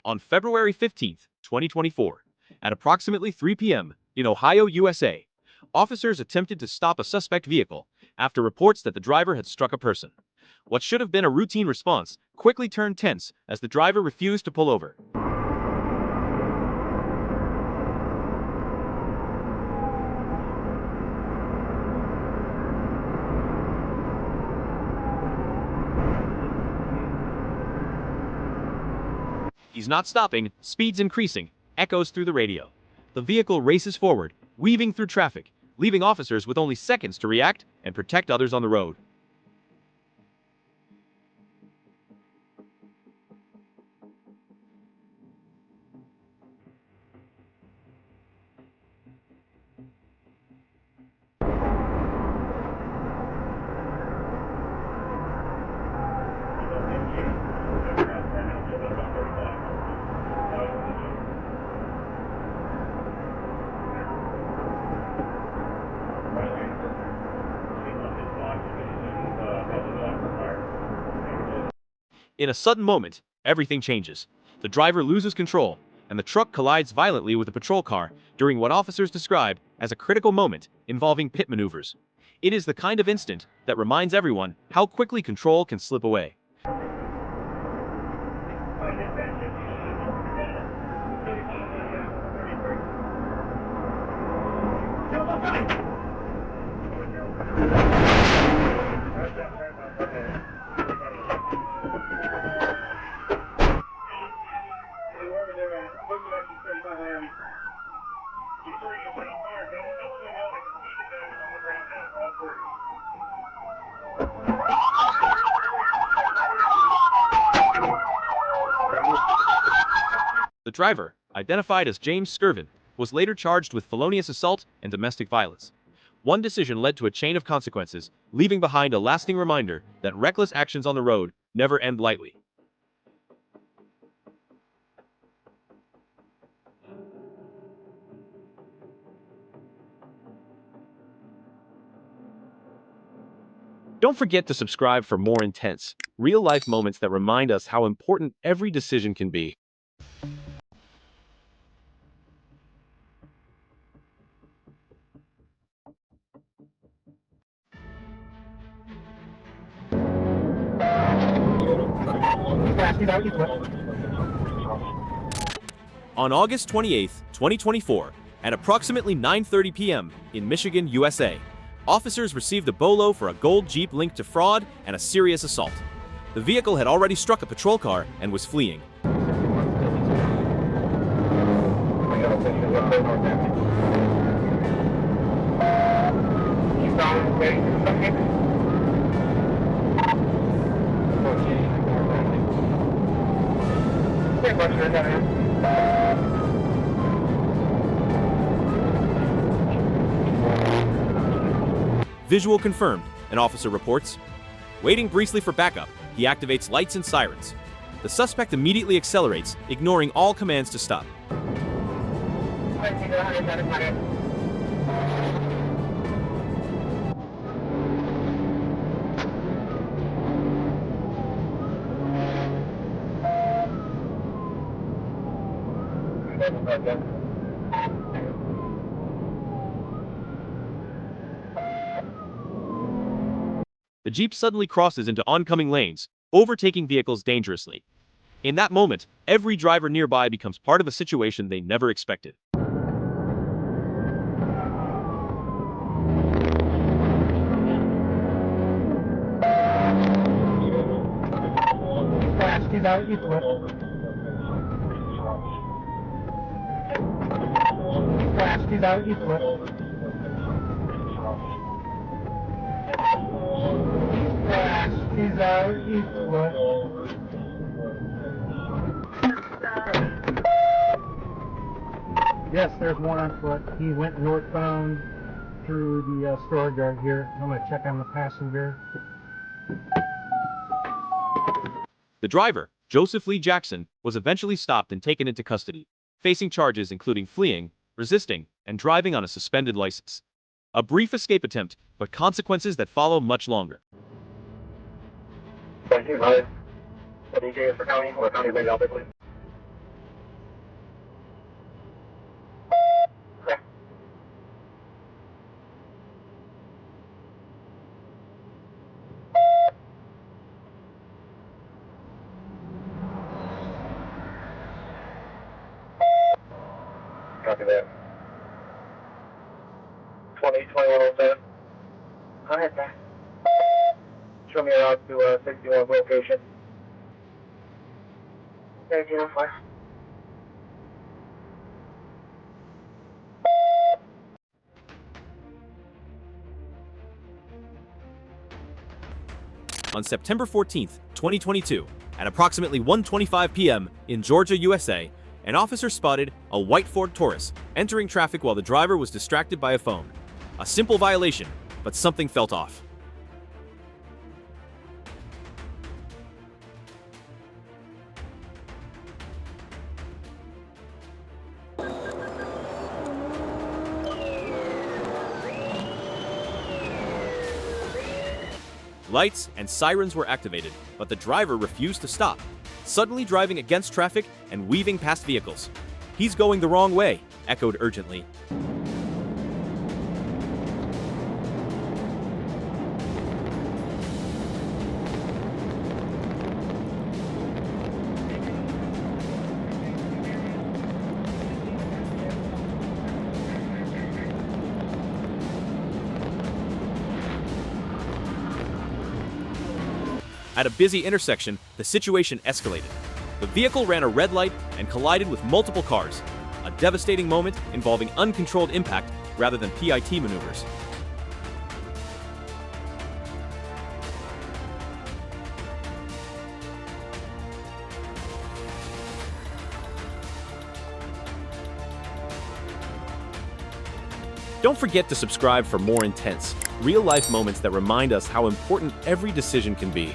On February 15th, 2024, at approximately 3 p.m. in Ohio, USA, officers attempted to stop a suspect vehicle after reports that the driver had struck a person. What should have been a routine response quickly turned tense as the driver refused to pull over. He's not stopping, speed's increasing, echoes through the radio. The vehicle races forward, weaving through traffic, leaving officers with only seconds to react and protect others on the road. In a sudden moment, everything changes. The driver loses control, and the truck collides violently with a patrol car during what officers describe as a critical moment involving pit maneuvers. It is the kind of instant that reminds everyone how quickly control can slip away. The driver, identified as James Skirvin, was later charged with felonious assault and domestic violence. One decision led to a chain of consequences, leaving behind a lasting reminder that reckless actions on the road never end lightly. Don't forget to subscribe for more intense, real-life moments that remind us how important every decision can be. On August 28, 2024, at approximately 9:30 p.m. in Michigan, USA, officers received a BOLO for a gold Jeep linked to fraud and a serious assault. The vehicle had already struck a patrol car and was fleeing. Visual confirmed, an officer reports. Waiting briefly for backup, he activates lights and sirens. The suspect immediately accelerates, ignoring all commands to stop. The Jeep suddenly crosses into oncoming lanes, overtaking vehicles dangerously. In that moment, every driver nearby becomes part of a situation they never expected. Yes, there's one on foot. He went northbound through the storage yard here. I'm going to check on the passenger. The driver, Joseph Lee Jackson, was eventually stopped and taken into custody, facing charges including fleeing, resisting, and driving on a suspended license. A brief escape attempt, but consequences that follow much longer. 22, what DJ is for county, or county ready out there, please? Okay. Copy that. 202107. Go ahead, sir. Show me around to 61 location. 1305. On September 14th, 2022, at approximately 1:25 p.m. in Georgia, USA, an officer spotted a white Ford Taurus entering traffic while the driver was distracted by a phone. A simple violation, but something felt off. Lights and sirens were activated, but the driver refused to stop, suddenly driving against traffic and weaving past vehicles. "He's going the wrong way," echoed urgently. At a busy intersection, the situation escalated. The vehicle ran a red light and collided with multiple cars, a devastating moment involving uncontrolled impact rather than PIT maneuvers. Don't forget to subscribe for more intense, real-life moments that remind us how important every decision can be.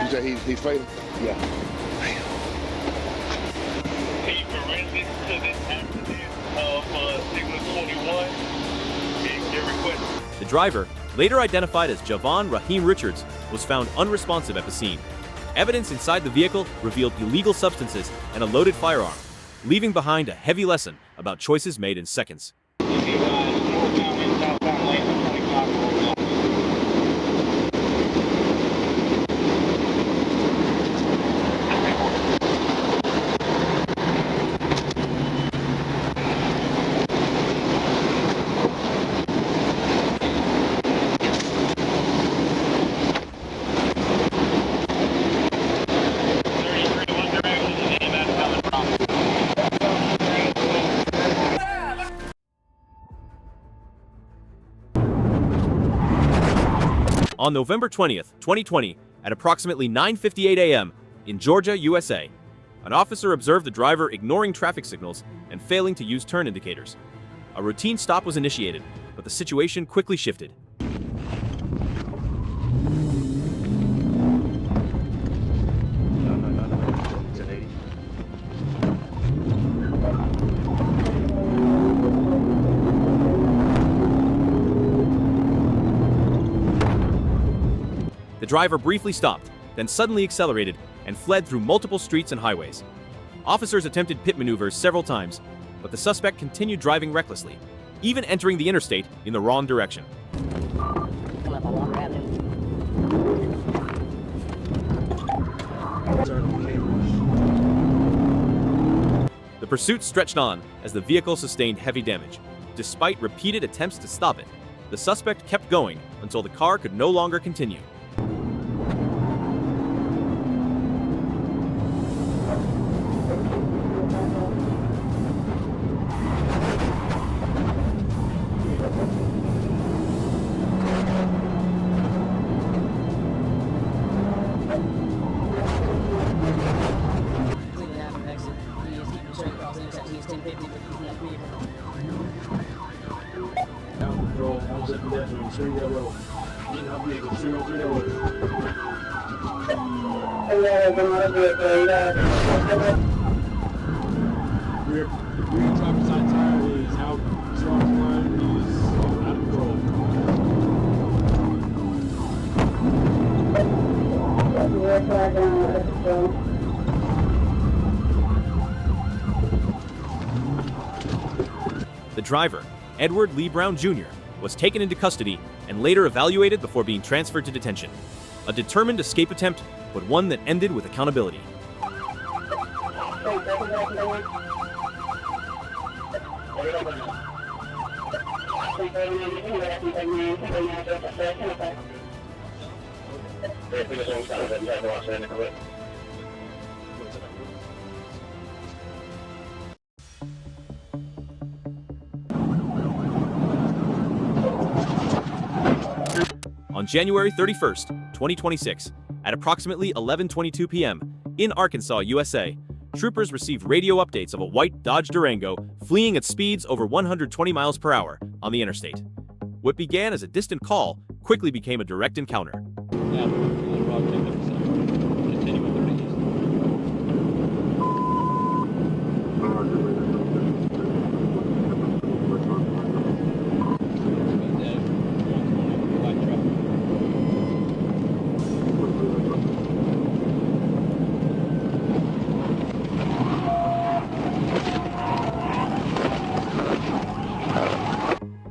You say he's fatal? Yeah. Any forensics to this accident of Signal 21? Get request. The driver, later identified as Javon Raheem Richards, was found unresponsive at the scene. Evidence inside the vehicle revealed illegal substances and a loaded firearm, leaving behind a heavy lesson about choices made in seconds. On November 20th, 2020, at approximately 9:58 a.m. in Georgia, USA, an officer observed the driver ignoring traffic signals and failing to use turn indicators. A routine stop was initiated, but the situation quickly shifted. It's an 80. The driver briefly stopped, then suddenly accelerated and fled through multiple streets and highways. Officers attempted pit maneuvers several times, but the suspect continued driving recklessly, even entering the interstate in the wrong direction. The pursuit stretched on as the vehicle sustained heavy damage. Despite repeated attempts to stop it, the suspect kept going until the car could no longer continue. Control, almost at the detriment, straight that road. Getting out vehicle, straight through that road. Rear driver's side tire is out, start line is out of control. The driver, Edward Lee Brown Jr., was taken into custody and later evaluated before being transferred to detention. A determined escape attempt, but one that ended with accountability. On January 31st, 2026, at approximately 11:22 p.m. in Arkansas, USA, troopers received radio updates of a white Dodge Durango fleeing at speeds over 120 miles per hour on the interstate. What began as a distant call quickly became a direct encounter.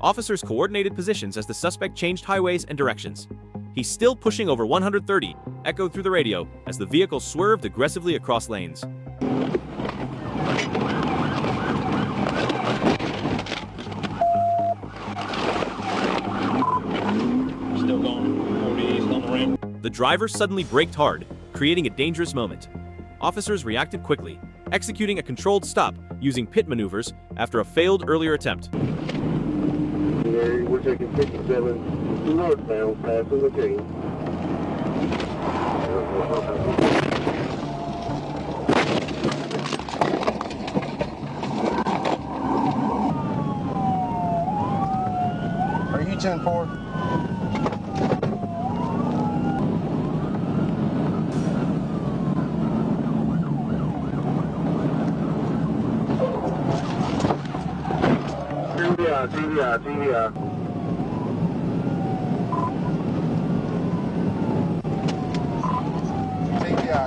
Officers coordinated positions as the suspect changed highways and directions. He's still pushing over 130, echoed through the radio as the vehicle swerved aggressively across lanes. Still going 40 east on the ramp. The driver suddenly braked hard, creating a dangerous moment. Officers reacted quickly, executing a controlled stop using pit maneuvers after a failed earlier attempt. We're taking 57 northbound, passing the chain. Are you 10-4?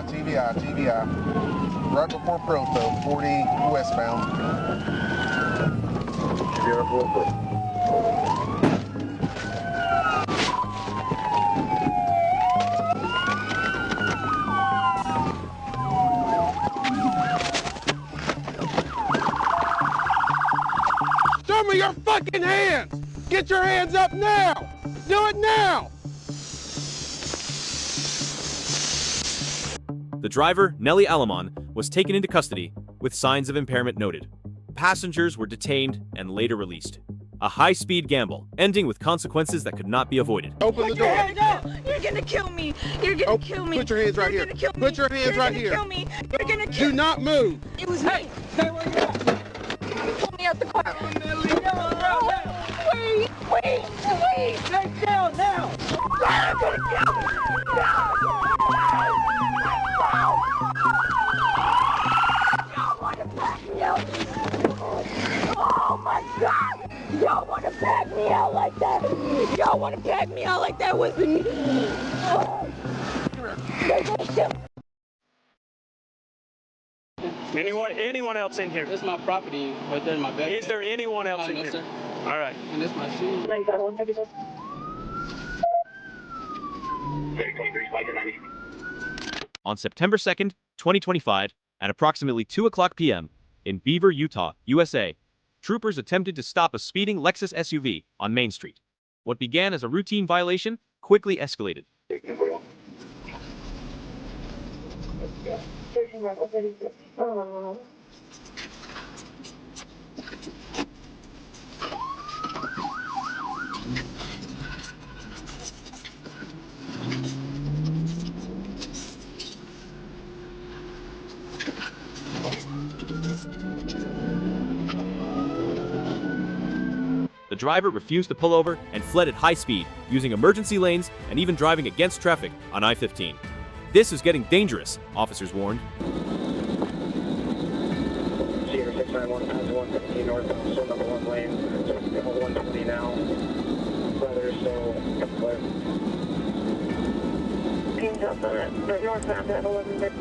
TVI. TVI. Right before Proto, 40 westbound. Show me your fucking hands! Get your hands up now! Do it now! The driver, Nellie Alamon, was taken into custody with signs of impairment noted. Passengers were detained and later released. A high-speed gamble, ending with consequences that could not be avoided. Open the Put your door. hands up! You're gonna kill me! You're gonna kill me! Put your hands right You're here. gonna kill me. Put your hands You're right gonna here. Kill me. You're gonna kill Do not move. It was me. Stay where you're at. Pull me out the car. No. Wait. Take down now. You're gonna kill me. Y'all wanna pack me out? Oh my God! Y'all wanna pack me out like that? Y'all wanna pack me out like that with me? They're gonna kill me. Anyone else in here? This is my property, but then my back. Is there anyone else in No, here? sir. All right. And this is my shoe. On September 2nd, 2025, at approximately 2:00 p.m. in Beaver, Utah, USA, troopers attempted to stop a speeding Lexus SUV on Main Street. What began as a routine violation quickly escalated. the driver refused to pull over and fled at high speed, using emergency lanes and even driving against traffic on I-15. This is getting dangerous, officers warned. Cedar 691 has 117 northbound, still number 1 lane, so 120 now. Weather still clear. Pings up on it, but northbound at 11.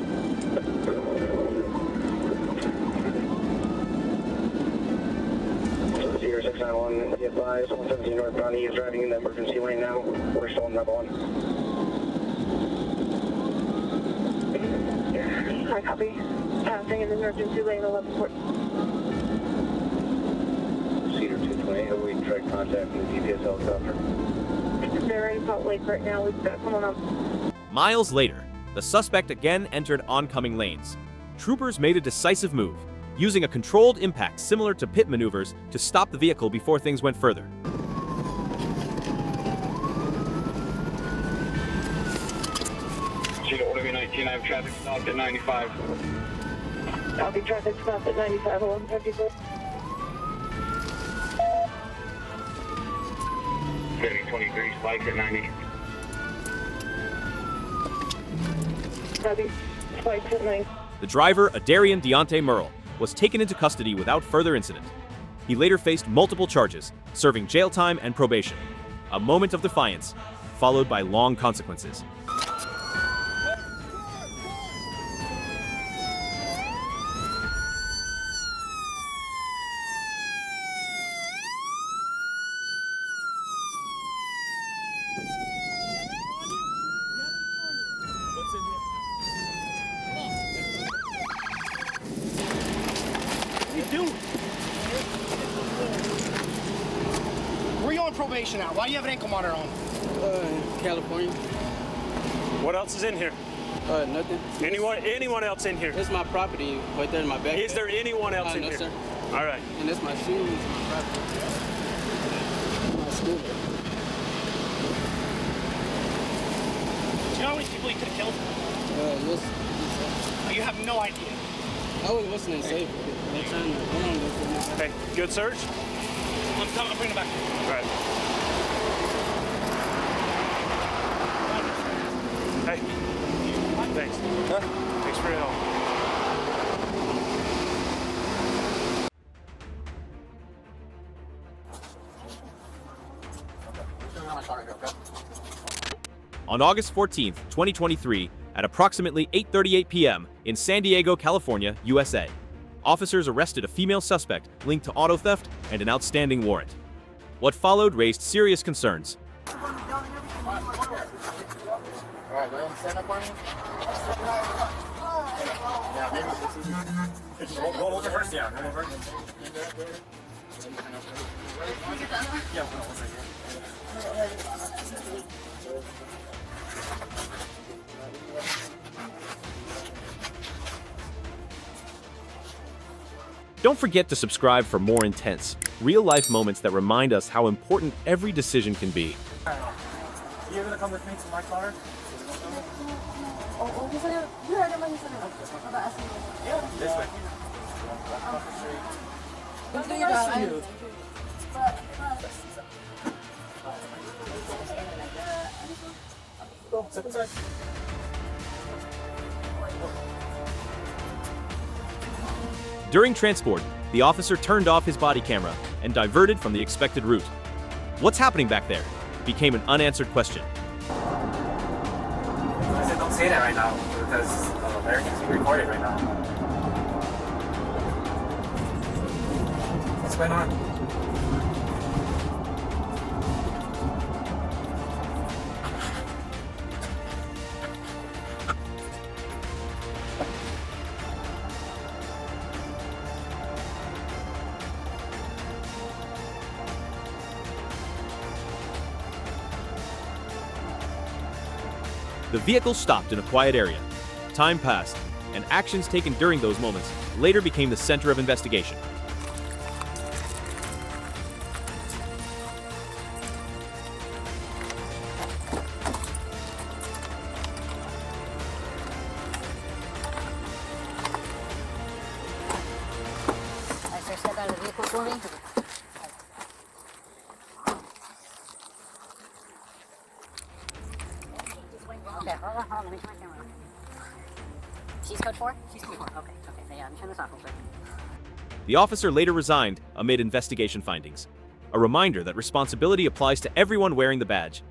Cedar 691, be advised, 117 northbound, he is driving in the emergency lane now. We're still in number 1. I copy. Passing in the emergency lane 11-4. Cedar 220, awaiting track contact from the GPS helicopter. They're in Salt Lake right now. We've got someone on. Miles later, the suspect again entered oncoming lanes. Troopers made a decisive move, using a controlled impact similar to pit maneuvers to stop the vehicle before things went further. Cedar Order 19, I have traffic stopped at 95. Copy, traffic stop at 95, 1154. Heading 23, spikes at 90. Copy, spikes at 90. The driver, Adarian Deontay Merle, was taken into custody without further incident. He later faced multiple charges, serving jail time and probation. A moment of defiance, followed by long consequences. Where are you on probation at? Why do you have an ankle monitor on? California. What else is in here? Nothing. Anyone else in here? It's my property right there in my back. Is there anyone else in no, here? Sir. All right. And it's my shoes, my property. My scooter. Do you know how many people you could have killed? Yes. Oh, you have no idea. I was listening safe. They're trying to come on, Hey, good search? I'm coming, I'm bringing it back. All right. Hey. Thanks. Thanks for your help. On August 14, 2023, at approximately 8:38 p.m. in San Diego, California, USA, officers arrested a female suspect linked to auto theft and an outstanding warrant. What followed raised serious concerns. Don't forget to subscribe for more intense, real-life moments that remind us how important every decision can be. You're gonna come with me to my car? This way. During transport, the officer turned off his body camera and diverted from the expected route. What's happening back there became an unanswered question. I said don't say that right now because everything's being recorded right now. What's going on? The vehicle stopped in a quiet area. Time passed, and actions taken during those moments later became the center of investigation. Hold on, let me turn my camera on. She's code 4? She's code 4. Okay. So yeah, let me turn this off real quick. The officer later resigned amid investigation findings. A reminder that responsibility applies to everyone wearing the badge.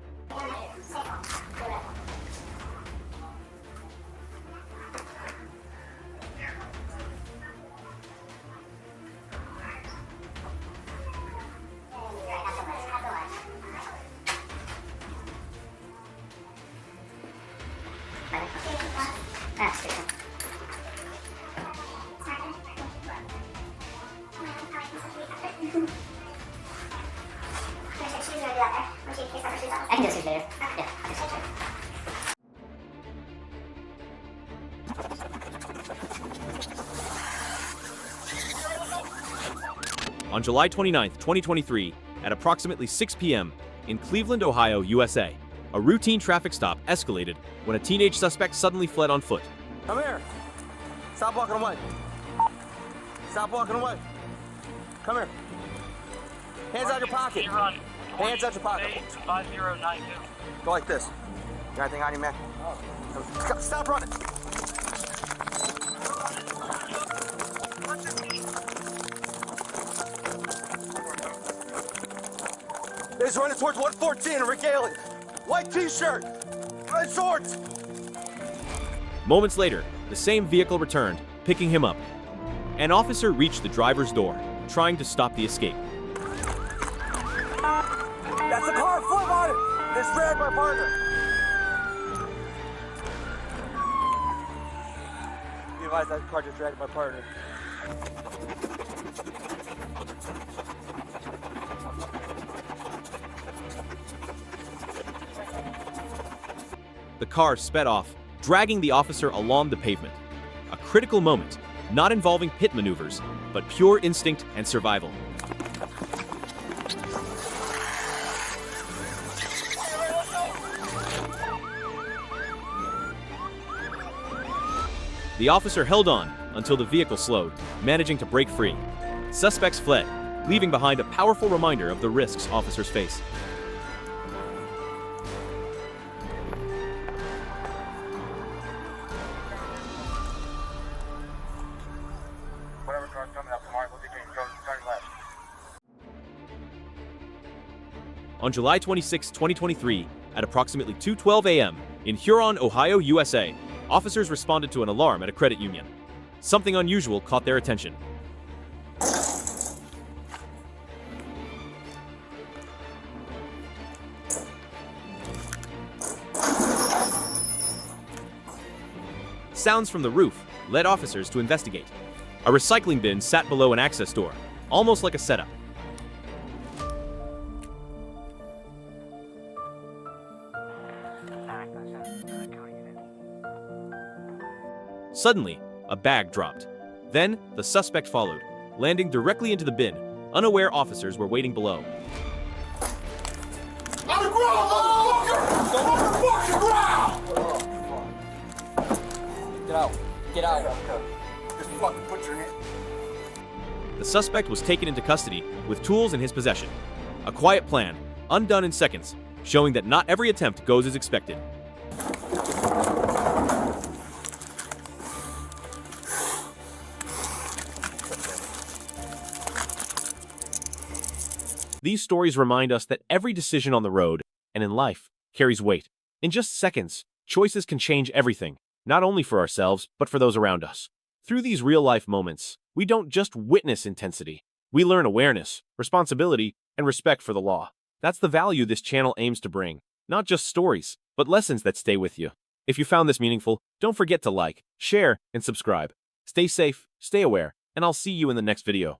I can do this later. Yeah, I can switch it. On July 29, 2023, at approximately 6 p.m. in Cleveland, Ohio, USA, a routine traffic stop escalated when a teenage suspect suddenly fled on foot. Come here. Stop walking away. Stop walking away. Come here. Hands out your pocket. Hands out your pocket. 5092. Go like this. You got anything on you, man? Stop running. He's running towards 114 in regalia. White t-shirt. Red shorts. Moments later, the same vehicle returned, picking him up. An officer reached the driver's door, trying to stop the escape. That's the car, flip on it! This dragged my partner. Be advised that car just dragged my partner. The car sped off, dragging the officer along the pavement. A critical moment, not involving pit maneuvers, but pure instinct and survival. The officer held on until the vehicle slowed, managing to break free. Suspects fled, leaving behind a powerful reminder of the risks officers face. Whatever car's coming up tomorrow, we'll be getting turn left. On July 26, 2023, at approximately 2:12 a.m. in Huron, Ohio, USA, officers responded to an alarm at a credit union. Something unusual caught their attention. Sounds from the roof led officers to investigate. A recycling bin sat below an access door, almost like a setup. Suddenly, a bag dropped. Then, the suspect followed, landing directly into the bin. Unaware officers were waiting below. On the ground, motherfucker! On the fucking ground! Get out. Get out. Just fucking put your hand. The suspect was taken into custody with tools in his possession. A quiet plan, undone in seconds, showing that not every attempt goes as expected. These stories remind us that every decision on the road and in life carries weight. In just seconds, choices can change everything, not only for ourselves, but for those around us. Through these real-life moments, we don't just witness intensity. We learn awareness, responsibility, and respect for the law. That's the value this channel aims to bring. Not just stories, but lessons that stay with you. If you found this meaningful, don't forget to like, share, and subscribe. Stay safe, stay aware, and I'll see you in the next video.